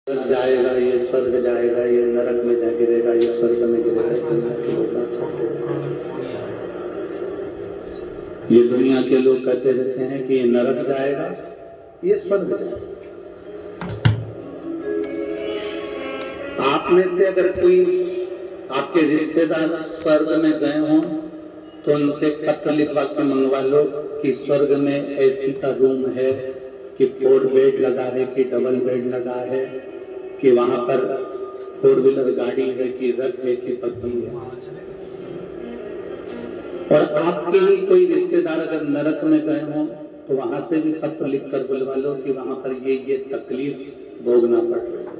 नरक जाएगा, ये स्वर्ग जाएगा, ये नरक में जा गिरेगा, ये स्वर्ग में गिरेगा। ये दुनिया के लोग कहते रहते हैं कि ये नरक जाएगा, ये स्वर्ग जाएगा। आप में से अगर कोई आपके रिश्तेदार स्वर्ग में गए हों तो उनसे पत्र लिखवा के मंगवा लो कि स्वर्ग में ऐसी का रूम है कि 4 बेड लगा है कि डबल बेड लगा है, कि वहां पर 4 व्हीलर गाड़ी है कि रथ है कि पत्नी है। और आपके ही कोई रिश्तेदार अगर नरक में गए हों तो वहां से भी पत्र लिखकर बुलवा लो कि वहां पर ये तकलीफ भोगना पड़ रहा है।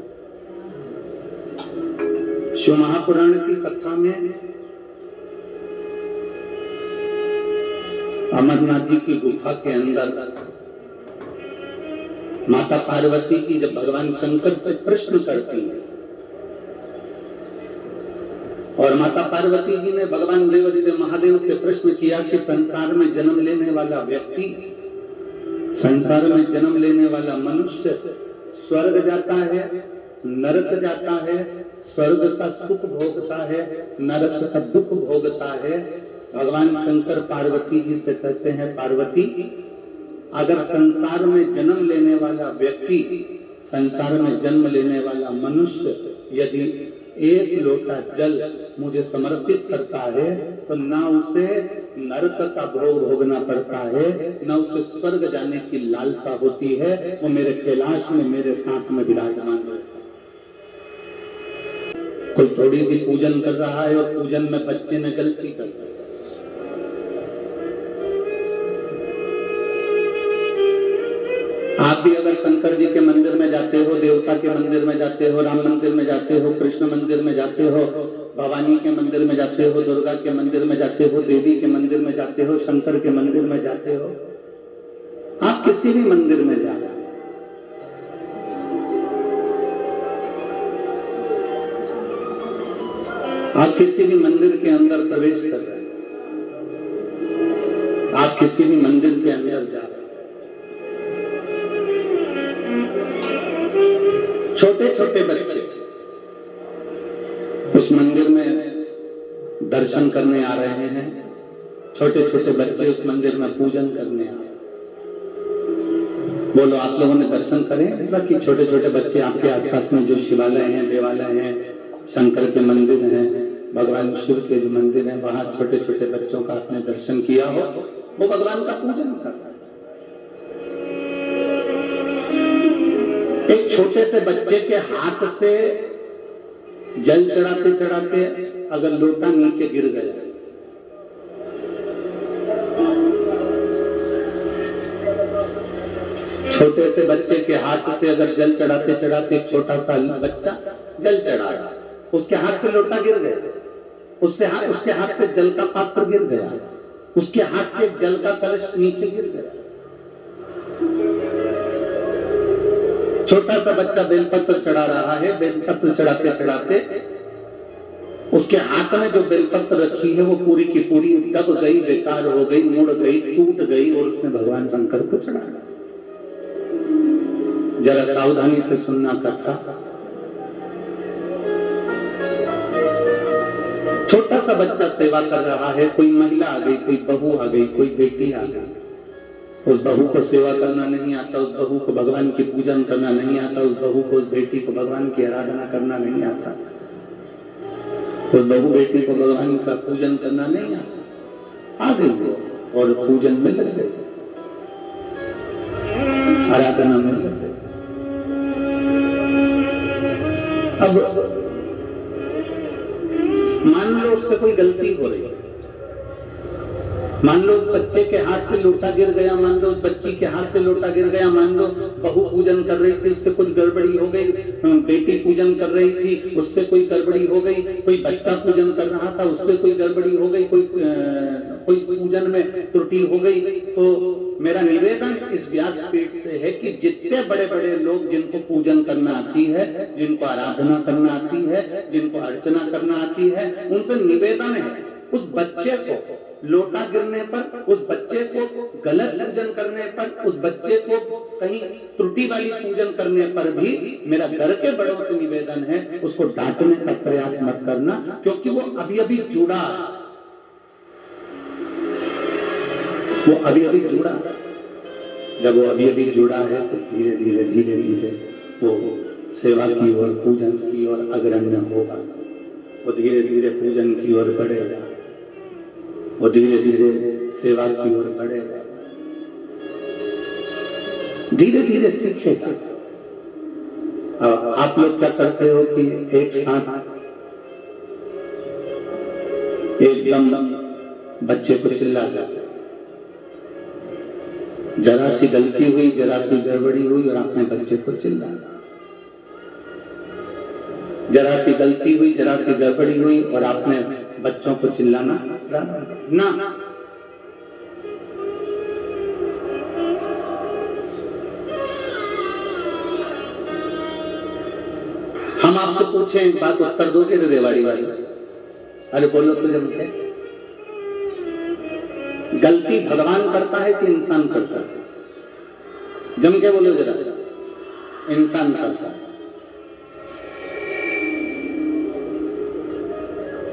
शिव महापुराण की कथा में अमरनाथ जी की गुफा के अंदर माता पार्वती जी जब भगवान शंकर से प्रश्न करती हैं और माता पार्वती जी ने भगवान देवादिदेव महादेव से प्रश्न किया कि संसार में जन्म लेने वाला व्यक्ति, संसार में जन्म लेने वाला मनुष्य स्वर्ग जाता है, नरक जाता है, स्वर्ग का सुख भोगता है, नरक का दुख भोगता है। भगवान शंकर पार्वती जी से कहते हैं, पार्वती अगर संसार में जन्म लेने वाला व्यक्ति, संसार में जन्म लेने वाला मनुष्य यदि 1 लोटा जल मुझे समर्पित करता है तो ना उसे नरक का भोग भोगना पड़ता है, ना उसे स्वर्ग जाने की लालसा होती है। वो मेरे कैलाश में मेरे साथ में विराजमान रहता है। कोई थोड़ी सी पूजन कर रहा है और पूजन में बच्चे ने गलती कर दी, आप भी अगर शंकर जी के मंदिर में जाते हो, देवता के मंदिर में जाते हो, राम मंदिर में जाते हो, कृष्ण मंदिर में जाते हो, भवानी के मंदिर में जाते हो, दुर्गा के मंदिर में जाते हो, देवी के मंदिर में जाते हो, शंकर के मंदिर में जाते हो, आप किसी भी मंदिर में जा रहे हो, आप किसी भी मंदिर के अंदर प्रवेश कर रहे हैं, आप किसी भी मंदिर के अंदर जा रहे हैं, छोटे छोटे बच्चे उस मंदिर में दर्शन करने आ रहे हैं, छोटे छोटे बच्चे उस मंदिर में पूजन करने आ रहे हैं। बोलो आप लोगों ने दर्शन करें ऐसा कि छोटे छोटे बच्चे आपके आसपास में जो शिवालय हैं, देवालय हैं, शंकर के मंदिर हैं, भगवान शिव के जो मंदिर हैं, वहां छोटे छोटे बच्चों का आपने दर्शन किया हो, वो भगवान का पूजन कर रहा है। एक छोटे से बच्चे के हाथ से जल चढ़ाते चढ़ाते अगर लोटा नीचे गिर गया, छोटे से बच्चे के हाथ से अगर जल चढ़ाते चढ़ाते एक छोटा सा बच्चा जल चढ़ाया, उसके हाथ से लोटा गिर गया, उसके हाथ से जल का पात्र गिर गया, उसके हाथ से जल का कलश नीचे गिर गया। छोटा सा बच्चा बेलपत्र चढ़ा रहा है, बेलपत्र चढ़ाते चढ़ाते उसके हाथ में जो बेलपत्र रखी है वो पूरी की पूरी दब गई, बेकार हो गई, मुड़ गई, टूट गई और उसने भगवान शंकर को चढ़ाया। जरा सावधानी से सुनना कथा। छोटा सा बच्चा सेवा कर रहा है, कोई महिला आ गई, कोई बहू आ गई, कोई बेटी आ गई, उस बहू को सेवा करना नहीं आता, उस बहू को भगवान की पूजन करना नहीं आता, उस बहू को, उस बेटी को भगवान की आराधना करना नहीं आता, उस बहू बेटी को भगवान का पूजन करना नहीं आता। आ गई वो और पूजन में लग गई, आराधना में लग गई। अब मान लो उससे कोई गलती हो रही है, मान लो उस बच्चे के हाथ से लोटा गिर गया, मान लो उस बच्ची के हाथ से लोटा गिर गया, मान लो बहू पूजन कर रही थी उससे कुछ गड़बड़ी हो गई, बेटी पूजन कर रही थी उससे कोई गड़बड़ी हो गई, कोई बच्चा पूजन कर रहा था उससे कोई गड़बड़ी हो गई, कोई पूजन में त्रुटि हो गई। तो मेरा निवेदन इस व्यासपीठ से है कि जितने बड़े बड़े लोग जिनको पूजन करना आती है, जिनको आराधना करना आती है, जिनको अर्चना करना आती है, उनसे निवेदन है उस बच्चे को लोटा गिरने पर, उस बच्चे को गलत पूजन करने पर, उस बच्चे को कहीं त्रुटि वाली पूजन करने पर भी मेरा घर के बड़ों से निवेदन है उसको डांटने का प्रयास मत करना, क्योंकि वो अभी अभी जुड़ा, वो अभी अभी जुड़ा। जब वो अभी अभी जुड़ा है तो धीरे धीरे धीरे धीरे वो सेवा की ओर, पूजन की ओर अग्रण्य होगा, वो धीरे धीरे पूजन की ओर बढ़ेगा, वो धीरे धीरे सेवा की ओर बढ़ेगा, धीरे धीरे सीखेगा। आप लोग क्या करते हो कि एक साथ एकदम बच्चे को चिल्ला जाते, जरा सी गलती हुई, जरा सी गड़बड़ी हुई और आपने बच्चे को चिल्लाया, जरा सी गलती हुई, जरा सी गड़बड़ी हुई और आपने बच्चों को चिल्लाना ना। हम आपसे पूछे एक बात, उत्तर दोगे रे रेवाड़ी वाली? अरे बोलो तो जब के गलती भगवान करता है कि इंसान करता है? जम के बोलो जरा। इंसान करता है।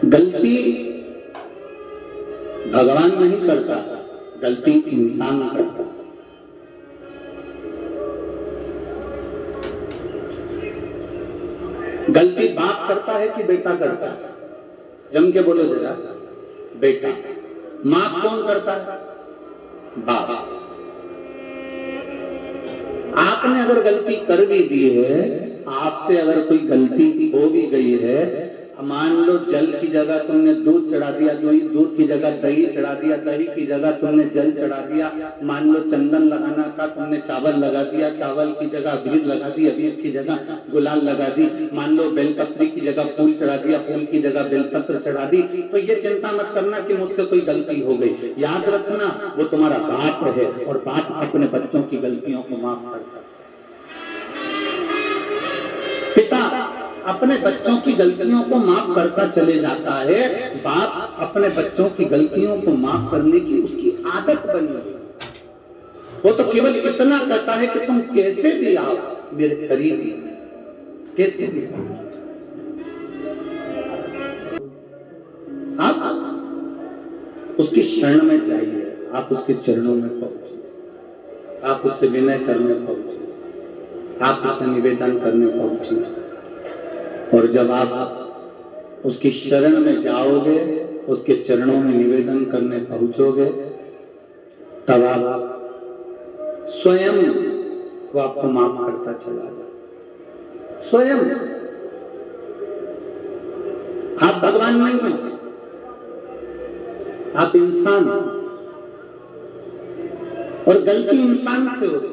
गलती भगवान नहीं करता, गलती इंसान करता। गलती बाप करता है कि बेटा करता है? जम के बोलो जरा। बेटा। माफ कौन करता है? बाप। आपने अगर गलती कर भी दी है, आपसे अगर कोई गलती हो भी गई है, मान लो जल की जगह तुमने दूध चढ़ा दिया, दूध की जगह दही चढ़ा दिया, दही की जगह तुमने जल चढ़ा दिया, मान लो चंदन लगाना था तुमने चावल लगा दिया, चावल की जगह अबीर लगा दी, अबीर की जगह गुलाल लगा दी, मान लो बेलपत्री की जगह फूल चढ़ा दिया, फूल की जगह बेलपत्र चढ़ा दी, तो ये चिंता मत करना कि मुझसे कोई गलती हो गई। याद रखना वो तुम्हारा बाप है और बाप अपने बच्चों की गलतियों को माफ करता है। पिता अपने बच्चों की गलतियों को माफ करता चले जाता है, बाप अपने बच्चों की गलतियों को माफ करने की उसकी आदत बनी। वो तो केवल इतना कहता है कि तुम कैसे भी आओ मेरे करीब, कैसे भी आप उसकी शरण में जाइए, आप उसके चरणों में पहुंचिए, आप उससे विनय करने पहुंचिए, आप उससे निवेदन करने पहुंचिए। और जब आप उसकी शरण में जाओगे, उसके चरणों में निवेदन करने पहुंचोगे, तब आप स्वयं वो आपको माफ करता चला जाए। स्वयं आप भगवान नहीं हैं, आप इंसान, और गलती इंसान से होती है।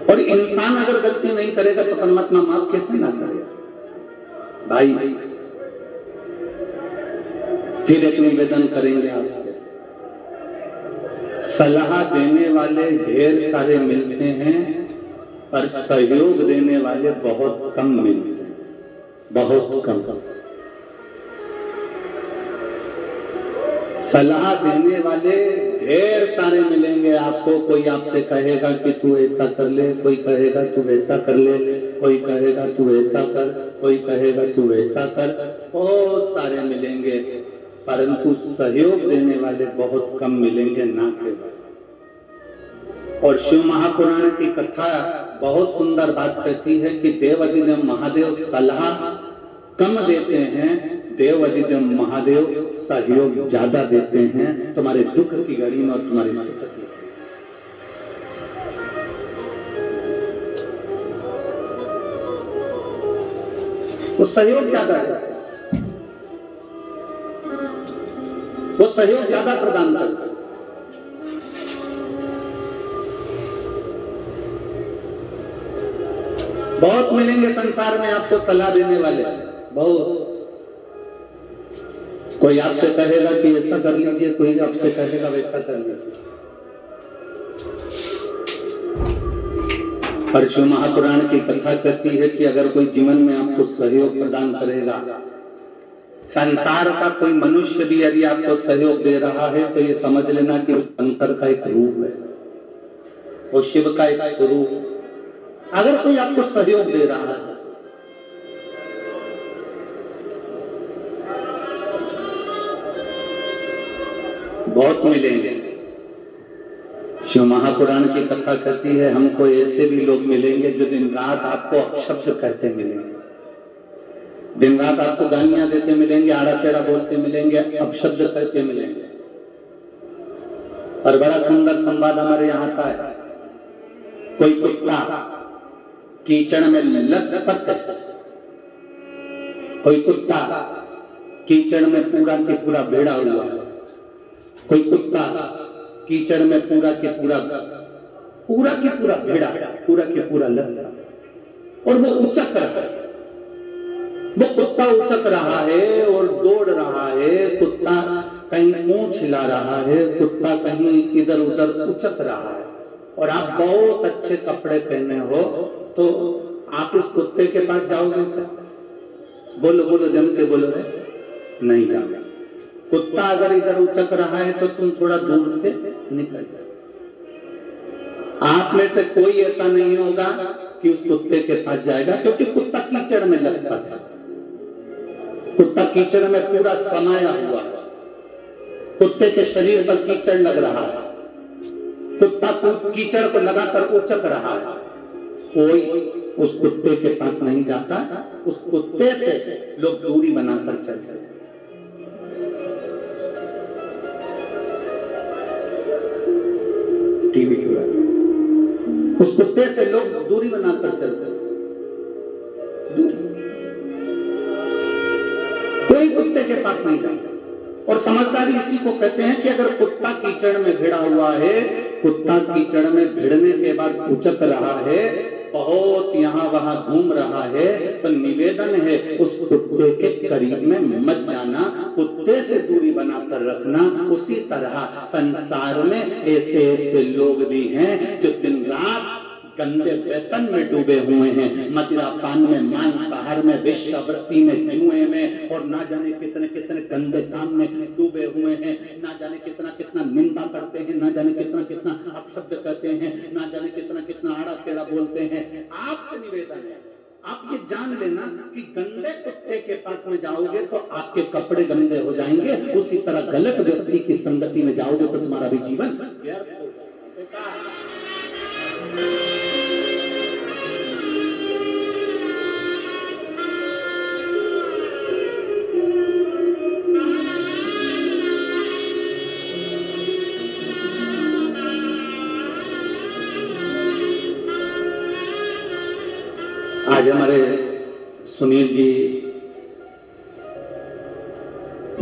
और इंसान अगर गलती नहीं करेगा तो परमात्मा माफ कैसे ना करेगा? भाई फिर एक निवेदन करेंगे आपसे, सलाह देने वाले ढेर सारे मिलते हैं पर सहयोग देने वाले बहुत कम मिलते हैं, बहुत कम। सलाह देने वाले ढेर सारे मिलेंगे आपको। कोई आपसे कहेगा कि तू ऐसा कर ले, कोई कहेगा तू वैसा कर ले, कोई कहेगा तू ऐसा कर, कोई कहेगा तू वैसा कर, बहुत सारे मिलेंगे, परंतु सहयोग देने वाले बहुत कम मिलेंगे, ना केवल। और शिव महापुराण की कथा बहुत सुंदर बात कहती है कि देवाधिदेव महादेव सलाह कम देते हैं, देवाधिदेव महादेव सहयोग ज्यादा देते हैं तुम्हारे दुख की घड़ी में और तुम्हारी सुख की। वो सहयोग ज्यादा देते हैं, वो सहयोग ज्यादा प्रदान करते हैं। बहुत मिलेंगे संसार में आपको सलाह देने वाले, बहुत। कोई आपसे कहेगा कि ऐसा कर लीजिए, कोई आपसे कहेगा वैसा कर लीजिए, और शिव महापुराण की कथा कहती है कि अगर कोई जीवन में आपको सहयोग प्रदान करेगा, संसार का कोई मनुष्य भी यदि आपको सहयोग दे रहा है तो ये समझ लेना कि शंकर का एक रूप है, वो शिव का एक स्वरूप। अगर कोई आपको सहयोग दे रहा है, बहुत मिलेंगे। शिव महापुराण की कथा कहती है हमको ऐसे भी लोग मिलेंगे जो दिन रात आपको अपशब्द कहते मिलेंगे, दिन रात आपको गालियां देते मिलेंगे, आड़ा टेढ़ा बोलते मिलेंगे, अपशब्द कहते मिलेंगे। और बड़ा सुंदर संवाद हमारे यहाँ का है। कोई कुत्ता कीचड़ में लटपट है, कोई कुत्ता कीचड़ में पूरा के पूरा भेड़ा हुआ है, कोई कुत्ता कीचड़ में पूरा के पूरा भेड़ा, पूरा के पूरा लटका, और वो उचक रहा है, वो कुत्ता उचक रहा है और दौड़ रहा है, कुत्ता कहीं मूंछ हिला रहा है, कुत्ता कहीं इधर उधर उचक रहा है, और आप बहुत अच्छे कपड़े पहने हो तो आप उस कुत्ते के पास जाओगे क्या? बोलो बोलो, जम के बोलो रे, नहीं जाओगे। कुत्ता अगर इधर उचक रहा है तो तुम थोड़ा दूर से निकल जाओ। आप में से कोई ऐसा नहीं होगा कि उस कुत्ते के पास जाएगा, क्योंकि कुत्ता कीचड़ में लगता है, कुत्ता कीचड़ में पूरा समाया हुआ है, कुत्ते के शरीर पर कीचड़ लग रहा है, कुत्ता कीचड़ को लगाकर उचक रहा है, कोई उस कुत्ते के पास नहीं जाता, उस कुत्ते से लोग दूरी बनाकर चल जाते। टीवी उस कुत्ते से लोग दूरी बनाकर चल जाते, कोई कुत्ते के पास नहीं जाता। और समझदारी इसी को कहते हैं कि अगर कुत्ता कीचड़ में भिड़ा हुआ है, कुत्ता कीचड़ में भिड़ने के बाद उचक रहा है, बहुत यहाँ वहां घूम रहा है, तो निवेदन है उस कुत्ते के करीब में मत जाना, कुत्ते से दूरी बनाकर रखना। उसी तरह संसार में ऐसे ऐसे लोग भी हैं जो दिन रात गंदे व्यसन में डूबे हुए हैं, मदिरा पान में, मांसाहार में, वेश्यावृत्ति में, जुए में, और ना जाने कितने कितने गंदे काम में डूबे हुए हैं, ना जाने कितना कितना निंदा करते हैं, ना जाने कितना कितना अपशब्द कहते हैं, ना जाने कितना कितना आड़ा टेढ़ा बोलते हैं। आपसे निवेदन है, आप ये जान लेना कि गंदे कुत्ते के पास में जाओगे तो आपके कपड़े गंदे हो जाएंगे, उसी तरह गलत व्यक्ति की संगति में जाओगे तो तुम्हारा भी जीवन व्यर्थ होगा। आज हमारे सुनील जी,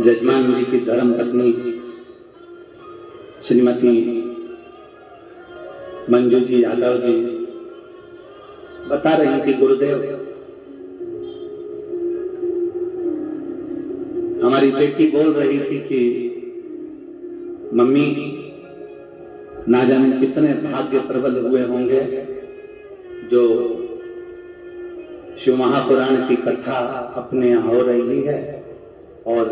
जजमान जी की धर्म पत्नी श्रीमती मंजू जी यादव जी बता रही थी, गुरुदेव हमारी बेटी बोल रही थी कि मम्मी ना जाने कितने भाग्य प्रबल हुए होंगे जो शिव महापुराण की कथा अपने यहाँ हो रही है और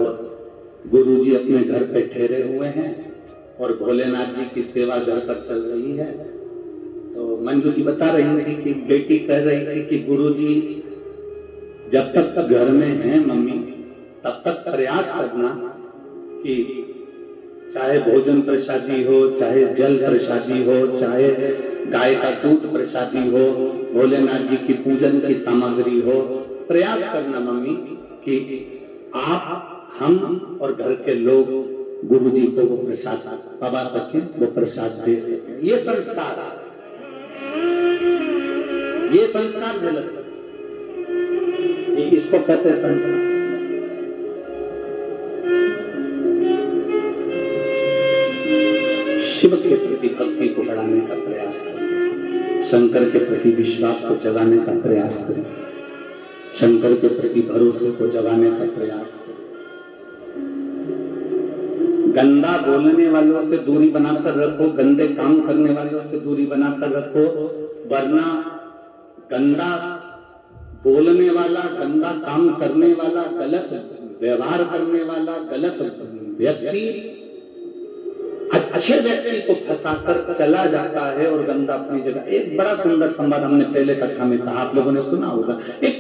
गुरुजी अपने घर पे ठहरे हुए हैं और भोलेनाथ जी की सेवा घर पर चल रही है। तो मंजू जी बता रही थी कि बेटी कह रही थी कि गुरुजी जब तक घर में हैं मम्मी, तब तक प्रयास करना कि चाहे भोजन प्रसादी हो, चाहे जल प्रसादी हो, चाहे गाय का दूध प्रसादी हो, भोलेनाथ जी की पूजन की सामग्री हो, प्रयास करना मम्मी कि आप, हम और घर के लोग गुरु जी को वो प्रसाद पवा सके, वो प्रसाद दे सके। ये संस्कार झलक, इसको कहते हैं संस्कार। शिव के प्रति भक्ति को बढ़ाने का प्रयास करें, शंकर के प्रति विश्वास को जगाने का प्रयास करें, शंकर के प्रति भरोसे को जगाने का प्रयास करें। गंदा बोलने वालों से दूरी बनाकर रखो, गंदे काम करने वालों से दूरी बनाकर रखो, वरना गंदा बोलने वाला, गंदा काम करने वाला, गलत व्यवहार करने वाला, गलत व्यक्ति अच्छे व्यक्ति को फंसाकर चला जाता है और गंदा अपनी जगह। एक बड़ा सुंदर संवाद हमने पहले कथा में कहा, आप लोगों ने सुना होगा। एक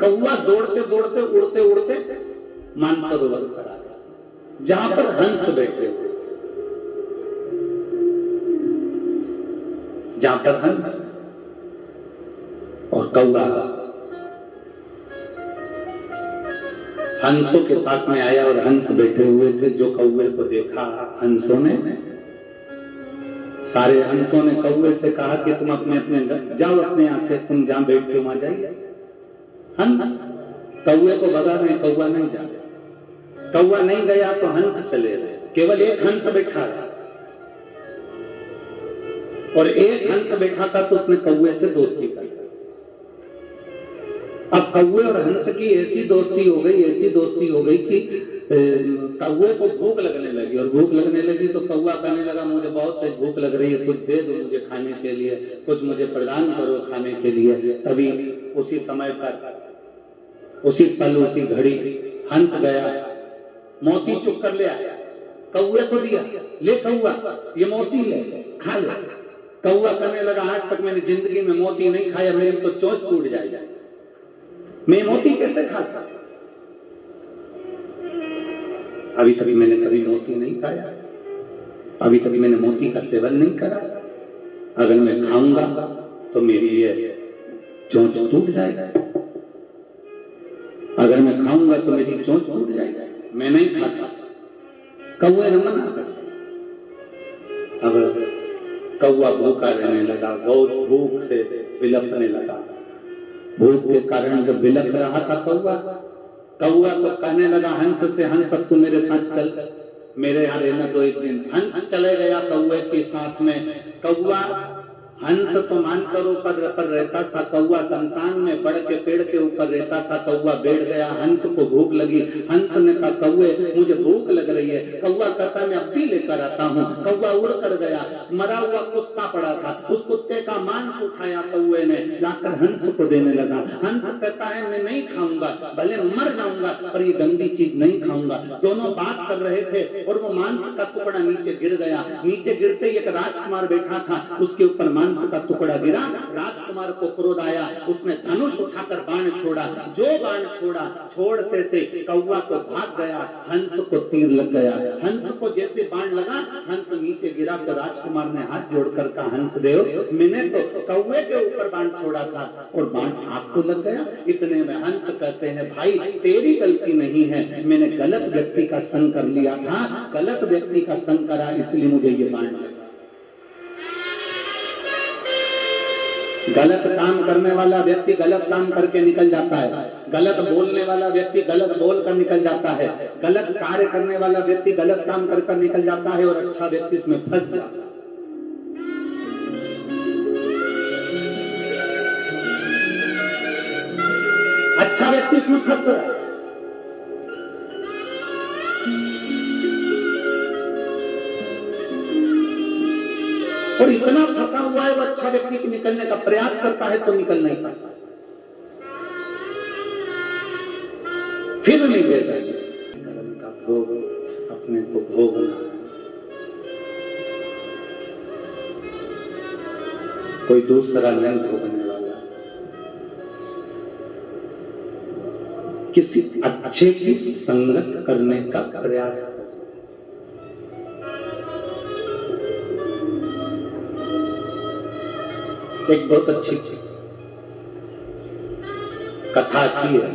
कौवा दौड़ते दौड़ते उड़ते उड़ते मानसरोवर पर आ गया, जहां पर हंस बैठे हुए, जहां पर हंस और कौवा हंसों के पास में आया और हंस बैठे हुए थे। जो कौवे को देखा हंसों ने, सारे हंसों ने कौवे से कहा कि तुम अपने अपने जाओ, अपने यहां से तुम जहां बैठते हो वहां जाइए। हंस कौवे को भगा रहे, कौवा नहीं जा रहा। कौवा नहीं गया तो हंस चले गए। केवल एक हंस बैठा रहा और एक हंस बैठा था तो उसने कौवे से दोस्ती कर ली। अब कौवे और हंस की ऐसी दोस्ती हो गई, ऐसी दोस्ती हो गई कि कौवे को भूख लगने लगी, और भूख लगने लगी तो कौवा कहने लगा मुझे बहुत तेज भूख लग रही है, कुछ दे दो मुझे खाने के लिए, कुछ मुझे प्रदान करो खाने के लिए। तभी उसी समय पर, उसी पल, उसी घड़ी हंस गया, मोती चुग कर ले आया, कौवे को दिया, ले कौवा ये मोती ले, खा ले। कौवा कहने लगा आज तक मैंने जिंदगी में मोती नहीं खाया, मेरी तो चोंच टूट जाएगी, मैं मोती कैसे खा सकता? अभी तक मैंने कभी मोती नहीं खाया, अभी तक मैंने मोती का सेवन नहीं करा। अगर मैं खाऊंगा तो मेरी ये चोंच टूट जाएगा, अगर मैं खाऊंगा तो मेरी चोंच टूट जाएगी, मैं नहीं खाता। कौवे ने मना कर दिया। अब कौवा भूखा रहने लगा, बहुत भूख से बिलखने लगा। भूख के कारण जब बिलख रहा था कौवा को कहने लगा हंस से, हंस अब तू मेरे साथ चल, मेरे यहाँ रहना दो एक दिन। हंस चले गया कौवे के साथ में। कौवा, हंस तो मानसरोवर पर रहता था, कौवा शमशान में बड़ के पेड़ के ऊपर रहता था। कौवा बैठ गया, हंस को भूख लगी। हंस ने कहा कौवे मुझे भूख लग रही है। कौवा कहता मैं अब भी लेकर आता हूँ। कौवा उड़ कर गया, मरा हुआ कुत्ता पड़ा था, उस कुत्ते का मांस उठाया कौवे ने, जाकर हंस को देने लगा। हंस कहता है मैं नहीं खाऊंगा, भले मर जाऊंगा पर ये गंदी चीज नहीं खाऊंगा। दोनों बात कर रहे थे और वो मांस का टुकड़ा नीचे गिर गया। नीचे गिरते ही एक राजकुमार बैठा था, उसके ऊपर मांस का टुकड़ा गिरा। राजकुमार को क्रोध आया, उसने धनुष उठाकर बाण छोड़ा। जो बाण छोड़ा, छोड़ते से कौवा तो भाग गया, हंस को तीर लग गया। हंस को जैसे बाण लगा, हंस नीचे गिरा तो राजकुमार ने हाथ जोड़कर कहा हंस देव मैंने तो कौवे के ऊपर बाण छोड़ा था और बाण आपको लग गया। इतने में हंस कहते हैं भाई तेरी गलती नहीं है, मैंने गलत व्यक्ति का संग कर लिया था, गलत व्यक्ति का संग करा इसलिए मुझे ये बाण लगा। गलत काम करने वाला व्यक्ति गलत काम करके निकल जाता है, गलत बोलने वाला व्यक्ति गलत बोल कर निकल जाता है, गलत कार्य करने वाला व्यक्ति गलत काम कर निकल जाता है और अच्छा व्यक्ति इसमें फंस जाता है। अच्छा व्यक्ति इसमें फंस रहा है। और इतना फंसा हुआ है वो अच्छा व्यक्ति की निकलने का प्रयास करता है तो निकल नहीं पाता, फिर नहीं देता। कर्म का भोग अपने को भोगना, कोई दूसरा नहीं भोगने वाला। किसी अच्छे की संगत करने का प्रयास कर। एक बहुत अच्छी कथा की है,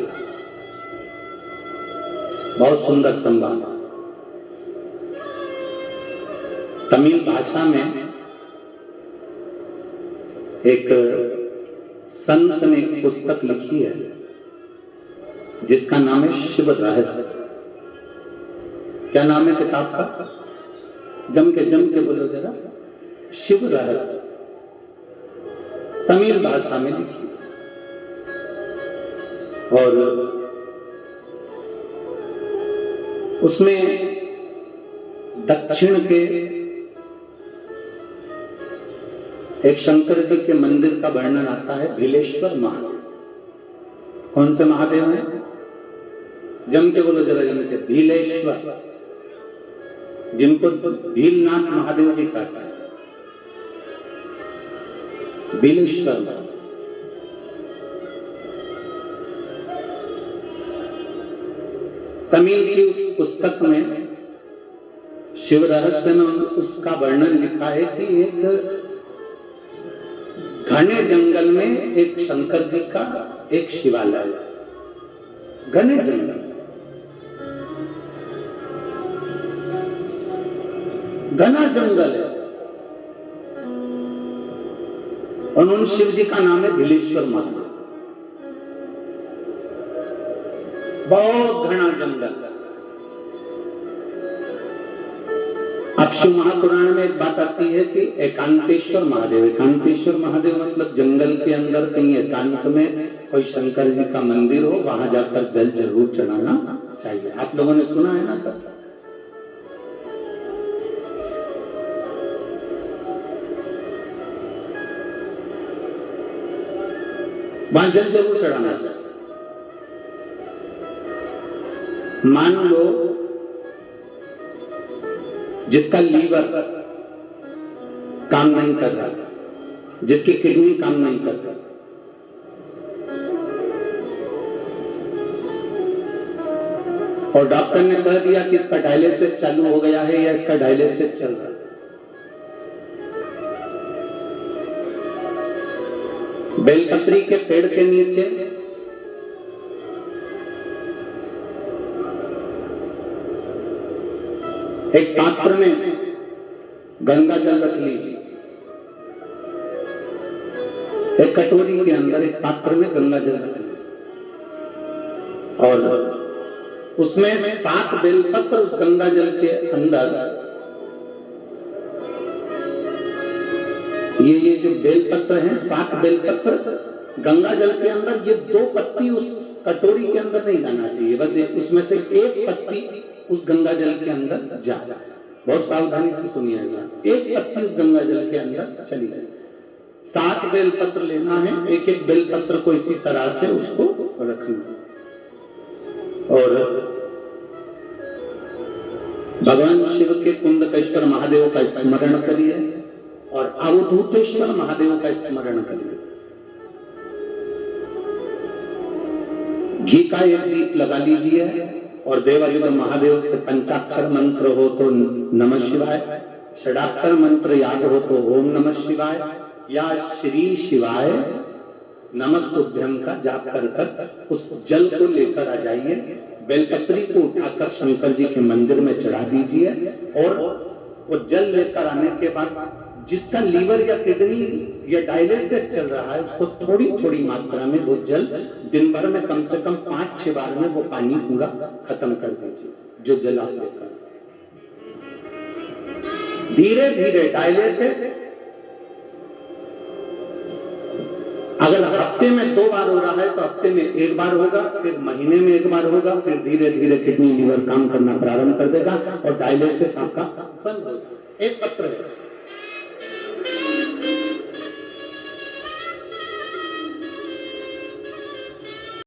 बहुत सुंदर संवाद। तमिल भाषा में एक संत ने एक पुस्तक लिखी है जिसका नाम है शिव रहस्य। क्या नाम है किताब का? जम के बोलो जरा। शिव रहस्य, तमिल भाषा में लिखी और उसमें दक्षिण के एक शंकर जी के मंदिर का वर्णन आता है, भीलेश्वर महादेव। कौन से महादेव हैं? जम के बोलो जरा, जम के। भीलेश्वर, जिनको भीलनाथ महादेव भी कहता है, भीलेश्वर महादेव। तमिल की उस पुस्तक में शिव रहस्य में उसका वर्णन लिखा है कि एक घने जंगल में एक शंकर जी का एक शिवालय, घने जंगल, घना जंगल है, और उन शिव जी का नाम है भीलेश्वर महादेव। बहुत घना जंगल। अब शिव महापुराण में एक बात आती है कि एकांतेश्वर महादेव, एकांतेश्वर महादेव मतलब जंगल के अंदर कहीं एकांत में कोई शंकर जी का मंदिर हो, वहां जाकर जल जरूर चढ़ाना चाहिए। आप लोगों ने सुना है ना? पता वहां जल जरूर चढ़ाना चाहिए। मान लो जिसका लीवर काम नहीं कर रहा, जिसकी किडनी काम नहीं कर रहा, और डॉक्टर ने कह दिया कि इसका डायलिसिस चालू हो गया है या इसका डायलिसिस चल रहा है, बेलपत्री के पेड़ के नीचे एक पात्र में गंगा जल रख लीजिए, एक कटोरी के अंदर एक पात्र में गंगा जल रख लीजिए, और उसमें 7 बेलपत्र उस गंगा जल के अंदर, ये जो बेलपत्र हैं 7 बेलपत्र गंगा जल के अंदर, ये 2 पत्ती उस कटोरी के अंदर नहीं जाना चाहिए, बस उसमें से एक पत्ती उस गंगा जल के अंदर जा। बहुत सावधानी से सुनिएगा, एक पत्ती उस गंगा जल के अंदर चली जाए। 7 बेलपत्र लेना है, एक एक बेलपत्र को इसी तरह से उसको रखना, और भगवान शिव के कुंडकेश्वर महादेव का स्मरण करिए और अवधूतेश्वर महादेव का स्मरण करिए। घी का एक दीप लगा लीजिए और देवादिदेव महादेव से पंचाक्षर मंत्र हो तो नमः शिवाय, षडाक्षर मंत्र याद हो तो ओम नमः शिवाय या श्री शिवाय नमस्तुभ्यम का जाप कर कर उस जल को लेकर आ जाइए। बेलपत्री को उठाकर शंकर जी के मंदिर में चढ़ा दीजिए, और वो जल लेकर आने के बाद जिसका लीवर या किडनी या डायलिसिस चल रहा है उसको थोड़ी थोड़ी मात्रा में वो जल दिन भर में कम से कम 5-6 बार में वो पानी पूरा खत्म कर दीजिए, जो जल आप लेकर। धीरे धीरे डायलिसिस अगर हफ्ते में 2 बार हो रहा है तो हफ्ते में 1 बार होगा, फिर महीने में 1 बार होगा, फिर धीरे धीरे किडनी लीवर काम करना प्रारंभ कर देगा और डायलिसिस आपका बंद होगा। एक पत्र है।